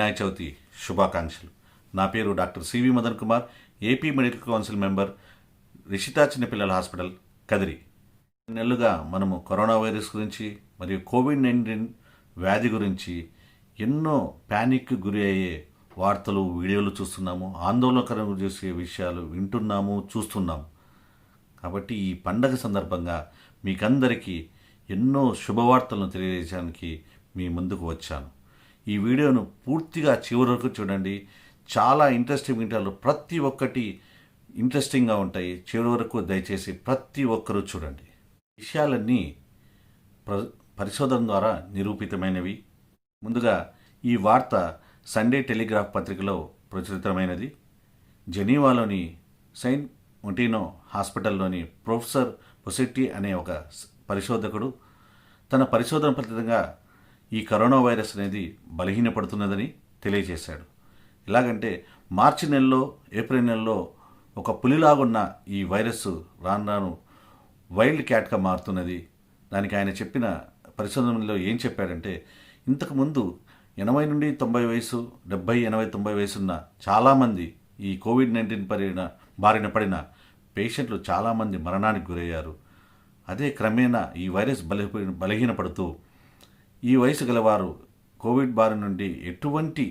వినాయక చవితి శుభాకాంక్షలు. నా పేరు డాక్టర్ C.V.మదన్ Kumar, AP medical council member, Rishita చిన్నపిల్లల హాస్పిటల్, కదిరి. నెలలుగా మనము కరోనా వైరస్ గురించి మరియు కోవిడ్-19 వ్యాధి గురించి ఎన్నో ప్యానిక్ గురి అయ్యే వార్తలు, వీడియోలు చూస్తున్నాము. ఆందోళనకరంగా చేసే విషయాలు వింటున్నాము, చూస్తున్నాము. కాబట్టి ఈ పండగ సందర్భంగా మీకందరికీ ఎన్నో శుభవార్తలను తెలియజేయడానికి మీ ముందుకు వచ్చాను. ఈ వీడియోను పూర్తిగా చివరి వరకు చూడండి. చాలా ఇంట్రెస్టింగ్ వింటారు, ప్రతి ఒక్కటి ఇంట్రెస్టింగ్గా ఉంటాయి. చివరి వరకు దయచేసి ప్రతి ఒక్కరూ చూడండి. విషయాలన్నీ పరిశోధన ద్వారా నిరూపితమైనవి. ముందుగా ఈ వార్త సండే టెలిగ్రాఫ్ పత్రికలో ప్రచురితమైనది. జెనీవాలోని సెయింట్ మొంటినో హాస్పిటల్లోని ప్రొఫెసర్ పొసెట్టి అనే ఒక పరిశోధకుడు తన పరిశోధన ఫలితంగా ఈ కరోనా వైరస్ అనేది బలహీనపడుతున్నదని తెలియజేశాడు. ఎలాగంటే మార్చి నెలలో, ఏప్రిల్ నెలలో ఒక పులిలాగున్న ఈ వైరస్ రాను రాను వైల్డ్ క్యాట్గా మారుతున్నది. దానికి ఆయన చెప్పిన పరిశోధనలో ఏం చెప్పాడంటే, ఇంతకుముందు 80 నుండి 90 వయసు, 70, 80, 90 వయసున్న చాలామంది ఈ కోవిడ్-19 బారిన పడిన పేషెంట్లు చాలామంది మరణానికి గురయ్యారు. అదే క్రమేణా ఈ వైరస్ బలహీనపడుతూ ఈ వయసు గలవారు కోవిడ్ బారి నుండి ఎటువంటి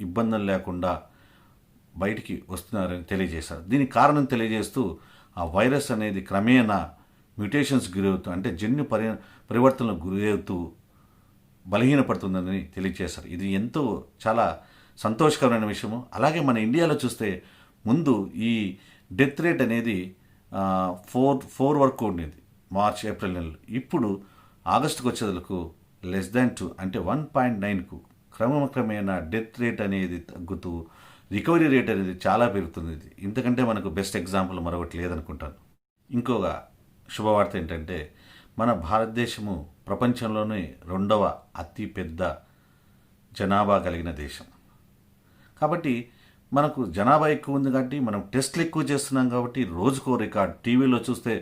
ఇబ్బందులు లేకుండా బయటికి వస్తున్నారని తెలియజేశారు. దీనికి కారణం తెలియజేస్తూ ఆ వైరస్ అనేది క్రమేణా మ్యూటేషన్స్ గురవుతూ, అంటే జన్యు పరివర్తనలకు గురవుతూ బలహీనపడుతుందని తెలియజేశారు. ఇది ఎంతో చాలా సంతోషకరమైన విషయము. అలాగే మన ఇండియాలో చూస్తే ముందు ఈ డెత్ రేట్ అనేది 4 వరకు ఉండేది మార్చ్, ఏప్రిల్ నెలలు. ఇప్పుడు ఆగస్టుకు వచ్చేందుకు <2 అంటే 1.9కు క్రమక్రమేణా డెత్ రేట్ అనేది తగ్గుతూ రికవరీ రేట్ అనేది చాలా పెరుగుతుంది. ఇంతకంటే మనకు బెస్ట్ ఎగ్జాంపుల్ మరొకటి లేదనుకుంటాను. ఇంకొక శుభవార్త ఏంటంటే, మన భారతదేశము ప్రపంచంలోనే 2వ అతిపెద్ద జనాభా కలిగిన దేశం. కాబట్టి మనకు జనాభా ఎక్కువ ఉంది కాబట్టి మనం టెస్ట్లు ఎక్కువ చేస్తున్నాం కాబట్టి రోజుకో రికార్డ్. టీవీలో చూస్తే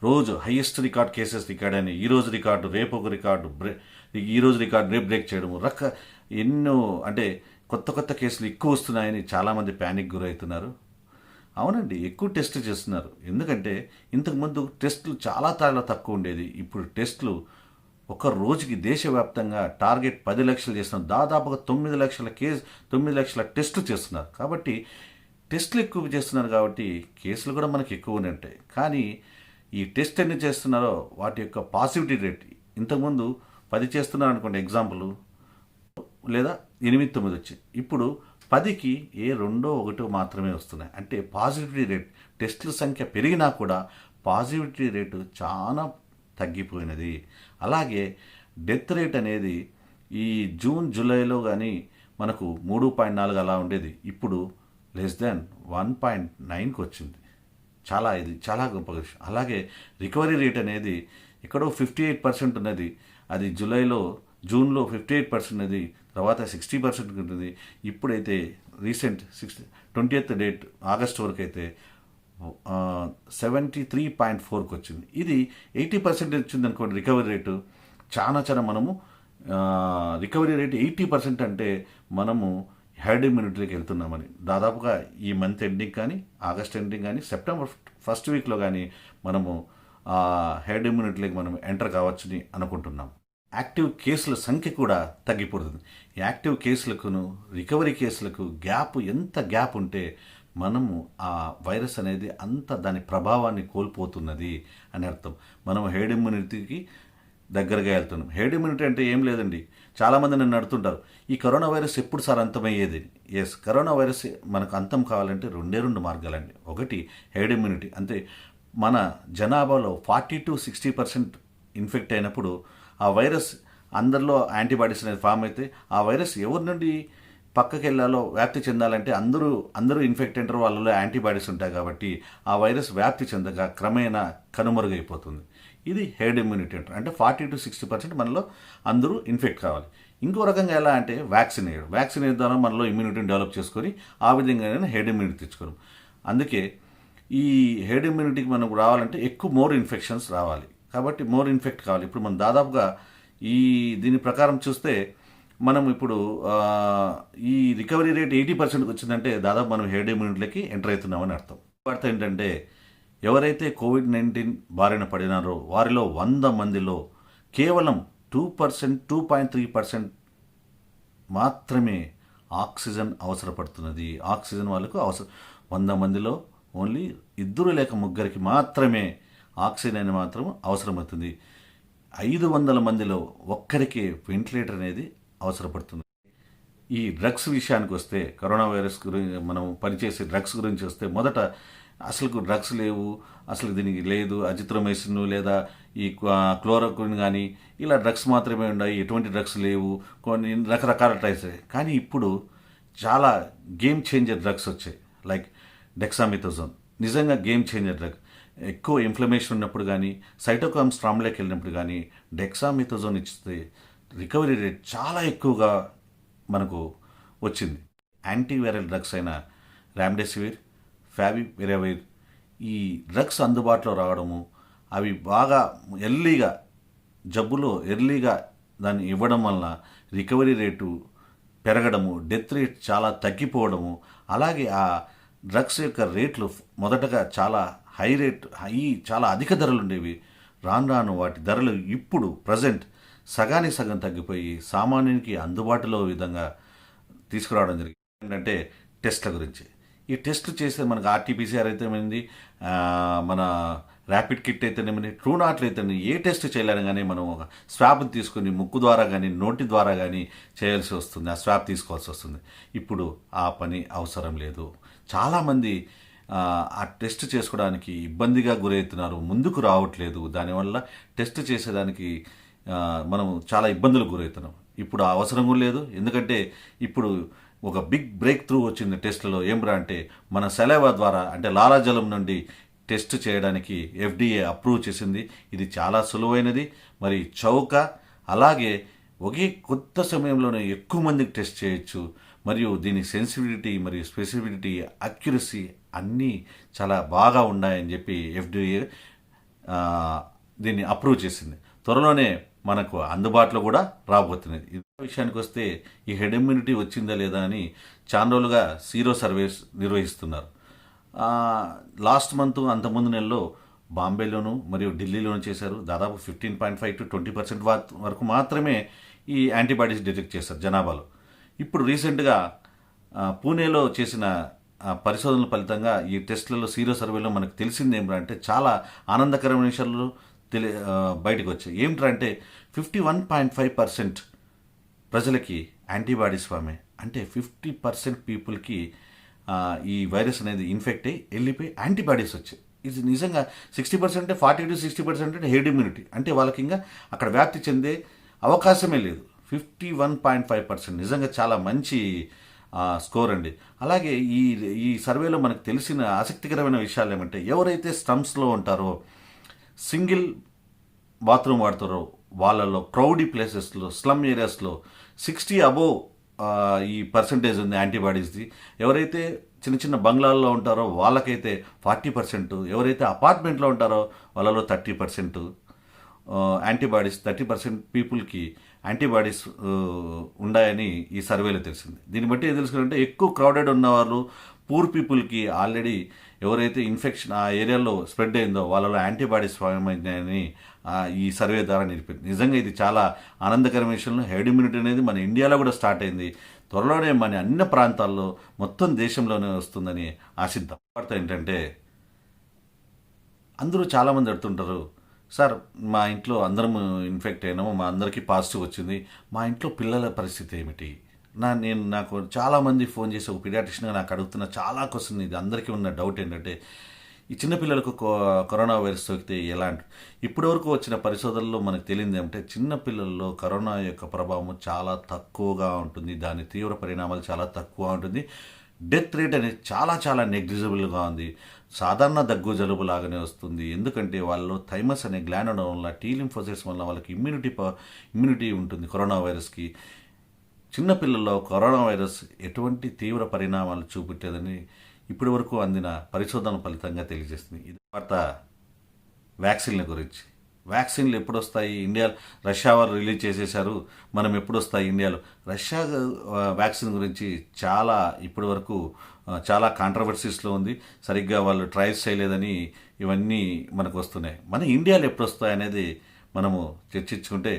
రోజు హైయెస్ట్ రికార్డ్, కేసెస్ రికార్డ్ అని, ఈరోజు రికార్డు, రేపు ఒక రికార్డు, ఈరోజు రికార్డు రేపు బ్రేక్ చేయడము, ఎన్నో అంటే కొత్త కేసులు ఎక్కువ వస్తున్నాయని చాలామంది ప్యానిక్ గురవుతున్నారు. అవునండి, ఎక్కువ టెస్ట్ చేస్తున్నారు. ఎందుకంటే ఇంతకుముందు టెస్టులు చాలా తక్కువ ఉండేది. ఇప్పుడు టెస్టులు ఒక రోజుకి దేశవ్యాప్తంగా టార్గెట్ 10 లక్షలు చేస్తున్నారు. దాదాపుగా 9 లక్షల టెస్టులు చేస్తున్నారు. కాబట్టి టెస్టులు ఎక్కువ చేస్తున్నారు కాబట్టి కేసులు కూడా మనకి ఎక్కువనే ఉంటాయి. కానీ ఈ టెస్ట్ ఎన్ని చేస్తున్నారో వాటి యొక్క పాజిటివిటీ రేట్, ఇంతకుముందు 10 చేస్తున్నారు అనుకోండి ఎగ్జాంపుల్, లేదా 8, 9 వచ్చాయి. ఇప్పుడు 10కి 2, 1 మాత్రమే వస్తున్నాయి. అంటే పాజిటివిటీ రేట్, టెస్టుల సంఖ్య పెరిగినా కూడా పాజిటివిటీ రేటు చాలా తగ్గిపోయినది. అలాగే డెత్ రేట్ అనేది ఈ జూన్, జూలైలో కానీ మనకు 3.4 అలా ఉండేది. ఇప్పుడు <1.9కి వచ్చింది. ఇది చాలా గొప్ప విషయం. అలాగే రికవరీ రేట్ అనేది ఎక్కడో 58% ఉన్నది. అది జూన్లో 58% ఉన్నది, తర్వాత 60% ఉంటుంది. ఇప్పుడైతే రీసెంట్ 20th డేట్ ఆగస్టు వరకు అయితే 73.4కి వచ్చింది. ఇది 80% వచ్చింది అనుకోండి రికవరీ రేటు. చాలా మనము రికవరీ రేటు 80% అంటే మనము హెర్డ్ ఇమ్యూనిటీకి వెళ్తున్నామని. దాదాపుగా ఈ మంత్ ఎండింగ్ కానీ, ఆగస్ట్ ఎండింగ్ కానీ, సెప్టెంబర్ ఫస్ట్ వీక్లో కానీ మనము హెర్డ్ ఇమ్యూనిటీకి మనం ఎంటర్ కావచ్చని అనుకుంటున్నాం. యాక్టివ్ కేసుల సంఖ్య కూడా తగ్గిపోతుంది. యాక్టివ్ కేసులకును రికవరీ కేసులకు ఎంత గ్యాప్ ఉంటే మనము ఆ వైరస్ అనేది అంత దాని ప్రభావాన్ని కోల్పోతున్నది అని అర్థం. మనం హెర్డ్ ఇమ్యూనిటీకి దగ్గరగా వెళ్తున్నాం. హెర్డ్ ఇమ్యూనిటీ అంటే ఏం లేదండి. చాలామంది నన్ను అడుగుతుంటారు, ఈ కరోనా వైరస్ ఎప్పుడు సార్ అంతమయ్యేది? ఎస్, కరోనా వైరస్ మనకు అంతం కావాలంటే 2 మార్గాలండి. ఒకటి హెర్డ్ ఇమ్యూనిటీ, అంటే మన జనాభాలో 40 to 60% ఇన్ఫెక్ట్ అయినప్పుడు ఆ వైరస్ అందరిలో యాంటీబాడీస్ అనేది ఫామ్ అయితే ఆ వైరస్ ఎవరి నుండి పక్కకి వెళ్ళాలో, వ్యాప్తి చెందాలంటే అందరూ ఇన్ఫెక్ట్ అంటారు, వాళ్ళలో యాంటీబాడీస్ ఉంటాయి కాబట్టి ఆ వైరస్ వ్యాప్తి చెందగా క్రమేణా కనుమరుగైపోతుంది. ఇది హెర్డ్ ఇమ్యూనిటీ అంటారు. అంటే 40 to 60% మనలో అందరూ ఇన్ఫెక్ట్ కావాలి. ఇంకో రకంగా ఎలా అంటే వ్యాక్సిన్ వేయడం ద్వారా మనలో ఇమ్యూనిటీని డెవలప్ చేసుకొని ఆ విధంగా హెర్డ్ ఇమ్యూనిటీ తెచ్చుకోవడం. అందుకే ఈ హెర్డ్ ఇమ్యూనిటీకి మనకు రావాలంటే మోర్ ఇన్ఫెక్షన్స్ రావాలి. కాబట్టి మోర్ ఇన్ఫెక్ట్ కావాలి. ఇప్పుడు మనం దాదాపుగా దీని ప్రకారం చూస్తే మనం ఇప్పుడు ఈ రికవరీ రేట్ 80% వచ్చిందంటే దాదాపు మనం హెర్డ్ ఇమ్యూనిటీలోకి ఎంటర్ అవుతున్నామని అర్థం. వార్త ఏంటంటే ఎవరైతే కోవిడ్-19 బారిన పడినారో వారిలో 100 మందిలో కేవలం 2%, 2.3% మాత్రమే ఆక్సిజన్ అవసరపడుతున్నది. ఆక్సిజన్ వాళ్ళకు 100 మందిలో ఓన్లీ 2 లేక 3కి మాత్రమే ఆక్సిజన్ అనేది మాత్రం అవసరమవుతుంది. 500 మందిలో ఒక్కరికి వెంటిలేటర్ అనేది అవసరపడుతుంది. ఈ డ్రగ్స్ విషయానికి వస్తే కరోనా వైరస్ గురించి మనం పనిచేసే డ్రగ్స్ గురించి వస్తే మొదట అసలు డ్రగ్స్ లేవు, అసలు దీనికి లేదు అజిత్రోమైసిన్ లేదా ఈ క్లోరోక్విన్ కానీ ఇలా డ్రగ్స్ మాత్రమే ఉన్నాయి, ఎటువంటి డ్రగ్స్ లేవు, కొన్ని రకరకాల ట్రైస్. కానీ ఇప్పుడు చాలా గేమ్ చేంజర్ డ్రగ్స్ వచ్చాయి. లైక్ డెక్సామిథాజోన్ నిజంగా గేమ్ చేంజర్ డ్రగ్. ఎక్కువ ఇన్ఫ్లమేషన్ ఉన్నప్పుడు కానీ సైటోకామ్ స్ట్రామ్లోకి వెళ్ళినప్పుడు కానీ డెక్సామిథాజోన్ ఇస్తే రికవరీ రేట్ చాలా ఎక్కువగా మనకు వచ్చింది. యాంటీవైరల్ డ్రగ్స్ అయిన రామ్డెసివిర్, ఫావిపిరవిర్ ఈ డ్రగ్స్ అందుబాటులో రావడము, అవి బాగా ఎర్లీగా దాన్ని ఇవ్వడం వలన రికవరీ రేటు పెరగడము, డెత్ రేట్ చాలా తగ్గిపోవడము, అలాగే ఆ డ్రగ్స్ యొక్క రేట్లు మొదటగా చాలా చాలా అధిక ధరలు ఉండేవి. రాను వాటి ధరలు ఇప్పుడు ప్రజెంట్ సగానికి సగం తగ్గిపోయి సామాన్యునికి అందుబాటులో విధంగా తీసుకురావడం జరిగింది. ఏంటంటే టెస్ట్ల గురించి. ఈ టెస్ట్లు చేస్తే మనకు ఆర్టీపీసీఆర్ అయితేనేమింది, మన ర్యాపిడ్ కిట్ అయితేనేమింది, ట్రూ నాట్లు అయితేనే ఏ టెస్ట్ చేయాలని కానీ మనం ఒక స్వాబ్ తీసుకుని ముక్కు ద్వారా కానీ నోటి ద్వారా కానీ చేయాల్సి వస్తుంది, ఆ స్వాబ్ తీసుకోవాల్సి వస్తుంది. ఇప్పుడు ఆ పని అవసరం లేదు. చాలామంది ఆ టెస్ట్ చేసుకోవడానికి ఇబ్బందిగా గురవుతున్నారు, ముందుకు రావట్లేదు. దానివల్ల టెస్ట్ చేసేదానికి మనం చాలా ఇబ్బందులకు గురవుతున్నాం. ఇప్పుడు ఆ అవసరం కూడా లేదు. ఎందుకంటే ఇప్పుడు ఒక బిగ్ బ్రేక్ త్రూ వచ్చింది టెస్ట్లలో. ఏమిరా అంటే మన సెలవా ద్వారా అంటే లాలాజలం నుండి టెస్ట్ చేయడానికి FDA అప్రూవ్ చేసింది. ఇది చాలా సులువైనది, మరి చౌక, అలాగే ఒకే కొత్త సమయంలోనే ఎక్కువ మందికి టెస్ట్ చేయొచ్చు. మరియు దీని సెన్సిటివిటీ మరియు స్పెసిఫిసిటీ, అక్యురసీ అన్నీ చాలా బాగా ఉన్నాయని చెప్పి FDA దీన్ని అప్రూవ్ చేసింది. త్వరలోనే మనకు అందుబాటులో కూడా రాబోతున్నది. ఈ విషయానికి వస్తే ఈ హెడ్ ఇమ్యూనిటీ వచ్చిందా లేదా అని చాలా రోజులుగా సీరో సర్వేస్ నిర్వహిస్తున్నారు. లాస్ట్ మంత్ అంతకుముందు నెలలో బాంబేలోను మరియు ఢిల్లీలోను చేశారు. దాదాపు 15.5 to 20% వరకు మాత్రమే ఈ యాంటీబాడీస్ డిటెక్ట్ చేశారు జనాభాలో. ఇప్పుడు రీసెంట్గా పూణేలో చేసిన పరిశోధనల ఫలితంగా ఈ టెస్ట్లలో సీరో సర్వేలో మనకు తెలిసింది ఏమిటంటే చాలా ఆనందకరమైన విషయాలు బయటకు వచ్చాయి. ఏమిటంటే 51.5% ప్రజలకి యాంటీబాడీస్ ఫామే, అంటే 50% పీపుల్కి ఈ వైరస్ అనేది ఇన్ఫెక్ట్ అయ్యి వెళ్ళిపోయి యాంటీబాడీస్ వచ్చాయి. ఇది నిజంగా 60%, 40 to 60% హెర్డ్ ఇమ్యూనిటీ, అంటే వాళ్ళకి ఇంకా అక్కడ వ్యాప్తి చెందే అవకాశమే లేదు. 51.5% నిజంగా చాలా మంచి స్కోర్ అండి. అలాగే ఈ సర్వేలో మనకు తెలిసిన ఆసక్తికరమైన విషయాలు ఏమంటే ఎవరైతే స్లమ్స్లో ఉంటారో, సింగిల్ బాత్రూమ్ వాడతారో వాళ్ళలో క్రౌడీ ప్లేసెస్లో, స్లమ్ ఏరియాస్లో 60 అబోవ్ ఈ పర్సంటేజ్ ఉంది యాంటీబాడీస్ది. ఎవరైతే చిన్న చిన్న బంగ్లాల్లో ఉంటారో వాళ్ళకైతే 40%, ఎవరైతే అపార్ట్మెంట్లో ఉంటారో వాళ్ళలో 30% యాంటీబాడీస్, 30% పీపుల్కి యాంటీబాడీస్ ఉన్నాయని ఈ సర్వేలో తెలిసింది. దీన్ని బట్టి ఏం తెలుసుకుంటే ఎక్కువ క్రౌడెడ్ ఉన్నవాళ్ళు, పూర్ పీపుల్కి ఆల్రెడీ ఎవరైతే ఇన్ఫెక్షన్ ఆ ఏరియాలో స్ప్రెడ్ అయిందో వాళ్ళలో యాంటీబాడీస్ ఫామ్ అయినాయని ఈ సర్వే ద్వారా నిలిపింది. నిజంగా ఇది చాలా ఆనందకరమైన విషయంలో హెర్డ్ ఇమ్యూనిటీ అనేది మన ఇండియాలో కూడా స్టార్ట్ అయింది. త్వరలోనే మన అన్ని ప్రాంతాల్లో మొత్తం దేశంలోనే వస్తుందని ఆశిద్దాం. వార్త ఏంటంటే అందరూ చాలామంది అడుగుతుంటారు, సార్ మా ఇంట్లో అందరం ఇన్ఫెక్ట్ అయినాము, మా అందరికీ పాజిటివ్ వచ్చింది, మా ఇంట్లో పిల్లల పరిస్థితి ఏమిటి? నాకు చాలామంది ఫోన్ చేసి ఒక పీడియాట్రిషన్గా నాకు అడుగుతున్న చాలా క్వశ్చన్, ఇది అందరికీ ఉన్న డౌట్ ఏంటంటే ఈ చిన్నపిల్లలకు కరోనా వైరస్ సోకితే ఎలాంటి. ఇప్పటివరకు వచ్చిన పరిశోధనలో మనకు తెలియదు ఏమంటే చిన్నపిల్లల్లో కరోనా యొక్క ప్రభావం చాలా తక్కువగా ఉంటుంది, దాని తీవ్ర పరిణామాలు చాలా తక్కువ ఉంటుంది, డెత్ రేట్ అనేది చాలా చాలా నెగ్లిజిబుల్గా ఉంది. సాధారణ దగ్గు జలుబు లాగానే వస్తుంది. ఎందుకంటే వాళ్ళలో థైమస్ అనే గ్లాండ్ ఉండడం వల్ల, టీ లింఫోసైట్స్ వల్ల వాళ్ళకి ఇమ్యూనిటీ ఉంటుంది కరోనా వైరస్కి. చిన్నపిల్లల్లో కరోనా వైరస్ ఎటువంటి తీవ్ర పరిణామాలు చూపెట్టేదని ఇప్పటి వరకు అందిన పరిశోధన ఫలితంగా తెలియజేస్తుంది. ఇది వార్త వ్యాక్సిన్ల గురించి. వ్యాక్సిన్లు ఎప్పుడు వస్తాయి ఇండియా, రష్యా వారు రిలీజ్ చేసేశారు, మనం ఎప్పుడు వస్తాయి ఇండియాలో. రష్యా వ్యాక్సిన్ గురించి చాలా ఇప్పటి వరకు చాలా కాంట్రవర్సీస్లో ఉంది. సరిగ్గా వాళ్ళు ట్రయల్స్ చేయలేదని ఇవన్నీ మనకు వస్తున్నాయి. మన ఇండియాలో ఎప్పుడు వస్తాయి అనేది మనము చర్చించుకుంటే,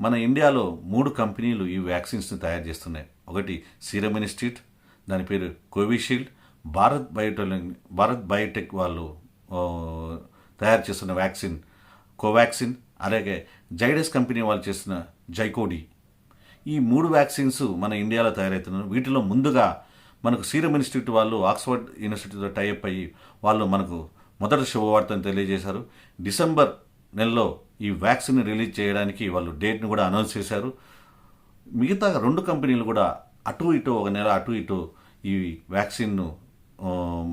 మన ఇండియాలో 3 కంపెనీలు ఈ వ్యాక్సిన్స్ని తయారు చేస్తున్నాయి. ఒకటి సీరమ్ ఇన్స్టిట్యూట్, దాని పేరు కోవిషీల్డ్. భారత్ బయోటెక్ వాళ్ళు తయారు చేస్తున్న వ్యాక్సిన్ కోవాక్సిన్, అలాగే జైడస్ కంపెనీ వాళ్ళు చేసిన జైకోడి. ఈ 3 వ్యాక్సిన్స్ మన ఇండియాలో తయారవుతున్నాయి. వీటిలో ముందుగా మనకు సీరమ్ ఇన్స్టిట్యూట్ వాళ్ళు ఆక్స్ఫర్డ్ యూనివర్సిటీతో టైఅప్ అయ్యి వాళ్ళు మనకు మొదటి శుభవార్తను తెలియజేశారు. డిసెంబర్ నెలలో ఈ వ్యాక్సిన్ రిలీజ్ చేయడానికి వాళ్ళు డేట్ను కూడా అనౌన్స్ చేశారు. మిగతా 2 కంపెనీలు కూడా అటు ఇటు ఒక నెల అటు ఇటు ఈ వ్యాక్సిన్ను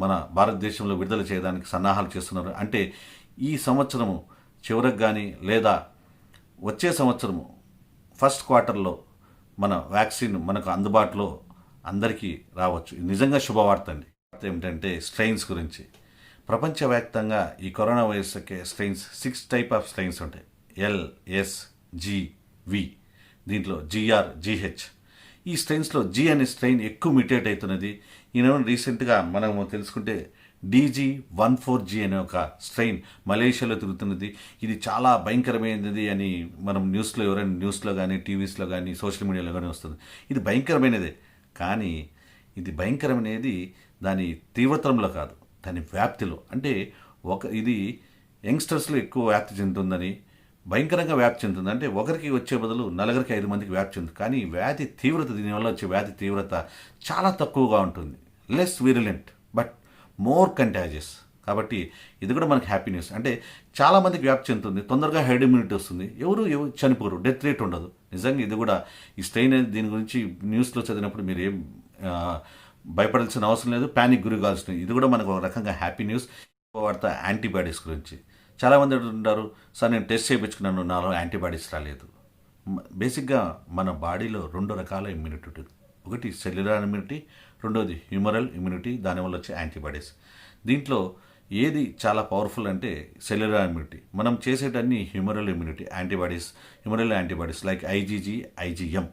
మన భారతదేశంలో విడుదల చేయడానికి సన్నాహాలు చేస్తున్నారు. అంటే ఈ సంవత్సరము చివరికి కానీ లేదా వచ్చే సంవత్సరము ఫస్ట్ క్వార్టర్లో మన వ్యాక్సిన్ మనకు అందుబాటులో అందరికీ రావచ్చు. ఇది నిజంగా శుభవార్త అండి. ఏమిటంటే స్ట్రెయిన్స్ గురించి. ప్రపంచవ్యాప్తంగా ఈ corona virus strains 6 type of strains ఉంటాయి. ఎల్, ఎస్, జి, వి. దీంట్లో జిఆర్, జిహెచ్. ఈ స్ట్రెయిన్స్లో జి అనే స్ట్రెయిన్ ఎక్కువ మ్యూటేట్ అవుతున్నది. ఈయన రీసెంట్గా మనము తెలుసుకుంటే DG14G అనే ఒక స్ట్రెయిన్ మలేషియాలో తిరుగుతున్నది. ఇది చాలా భయంకరమైనది అని మనం ఎవరైనా న్యూస్లో కానీ టీవీస్లో కానీ సోషల్ మీడియాలో కానీ వస్తుంది. ఇది భయంకరమైనదే, కానీ ఇది భయంకరమైనది దాని తీవ్రతరంలో కాదు, దాని వ్యాప్తిలో. అంటే ఇది యంగ్స్టర్స్లో ఎక్కువ వ్యాప్తి చెందుతుందని, భయంకరంగా వ్యాప్తి చెందుతుంది. అంటే ఒకరికి వచ్చే బదులు 4-5 మందికి వ్యాప్తి చెందుతుంది. కానీ వ్యాధి తీవ్రత, దీనివల్ల వచ్చే వ్యాధి తీవ్రత చాలా తక్కువగా ఉంటుంది. Less virulent but more contagious. కాబట్టి ఇది కూడా మనకి హ్యాపీ న్యూస్. అంటే చాలామందికి వ్యాప్తి చెందుతుంది, తొందరగా హెడ్ ఇమ్యూనిటీ వస్తుంది, ఎవరు చనిపోరు, డెత్ రేట్ ఉండదు. నిజంగా ఇది కూడా ఈ స్ట్రెయిన్ అనేది దీని గురించి న్యూస్లో చదివినప్పుడు మీరు ఏం భయపడాల్సిన అవసరం లేదు, ప్యానిక్ గురి కావాల్సిన. ఇది కూడా మనకు ఒక రకంగా హ్యాపీ న్యూస్. వార్త యాంటీబాడీస్ గురించి. చాలామంది అంటారు, సార్ నేను టెస్ట్ చేయించుకున్నాను, నాలో యాంటీబాడీస్ రాలేదు. బేసిక్గా మన బాడీలో 2 రకాల ఇమ్యూనిటీ ఉంటుంది. ఒకటి సెల్యులర్ ఇమ్యూనిటీ, రెండోది హ్యూమరల్ ఇమ్యూనిటీ, దానివల్ల వచ్చే యాంటీబాడీస్. దీంట్లో ఏది చాలా పవర్ఫుల్ అంటే సెల్యులర్ ఇమ్యూనిటీ. మనం చేసేటన్ని humoral immunity antibodies, humoral antibodies like IgG, IgM.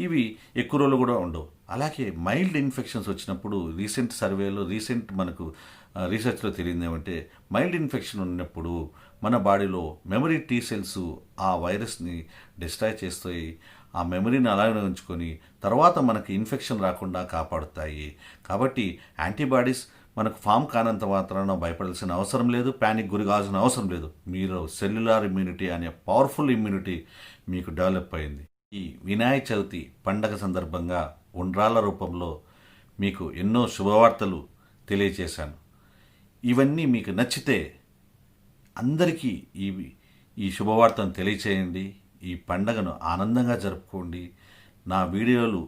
ఇవి ఎక్కువ రోజులు కూడా ఉండవు. అలాగే మైల్డ్ ఇన్ఫెక్షన్స్ వచ్చినప్పుడు రీసెంట్ మనకు రీసెర్చ్లో తెలియదు ఏమంటే, మైల్డ్ ఇన్ఫెక్షన్ ఉన్నప్పుడు మన బాడీలో మెమరీ టీ సెల్స్ ఆ వైరస్ని డిస్ట్రాయ్ చేస్తాయి. ఆ మెమరీని అలాగే ఉంచుకొని తర్వాత మనకి ఇన్ఫెక్షన్ రాకుండా కాపాడుతాయి. కాబట్టి యాంటీబాడీస్ మనకు ఫామ్ కానంత మాత్రాన భయపడాల్సిన అవసరం లేదు, ప్యానిక్ గురి కావాల్సిన అవసరం లేదు. మీరు సెల్యులార్ ఇమ్యూనిటీ అనే పవర్ఫుల్ ఇమ్యూనిటీ మీకు డెవలప్ అయింది. ఈ వినాయక చవితి పండగ సందర్భంగా ఉండ్రాళ్ళ రూపంలో మీకు ఎన్నో శుభవార్తలు తెలియచేశాను. ఇవన్నీ మీకు నచ్చితే అందరికీ ఈ శుభవార్తను తెలియచేయండి. ఈ పండగను ఆనందంగా జరుపుకోండి. నా వీడియోలు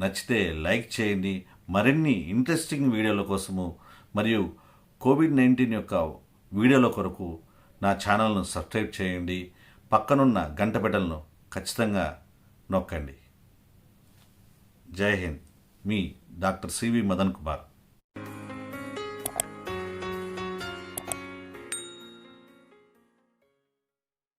నచ్చితే లైక్ చేయండి. మరిన్ని ఇంట్రెస్టింగ్ వీడియోల కోసము మరియు కోవిడ్-19 యొక్క వీడియోల కొరకు నా ఛానల్ను సబ్స్క్రైబ్ చేయండి. పక్కనున్న గంట బెటన్ను ఖచ్చితంగా నొక్కండి. జై హింద్. మీ డాక్టర్ C.V. మదన్ కుమార్.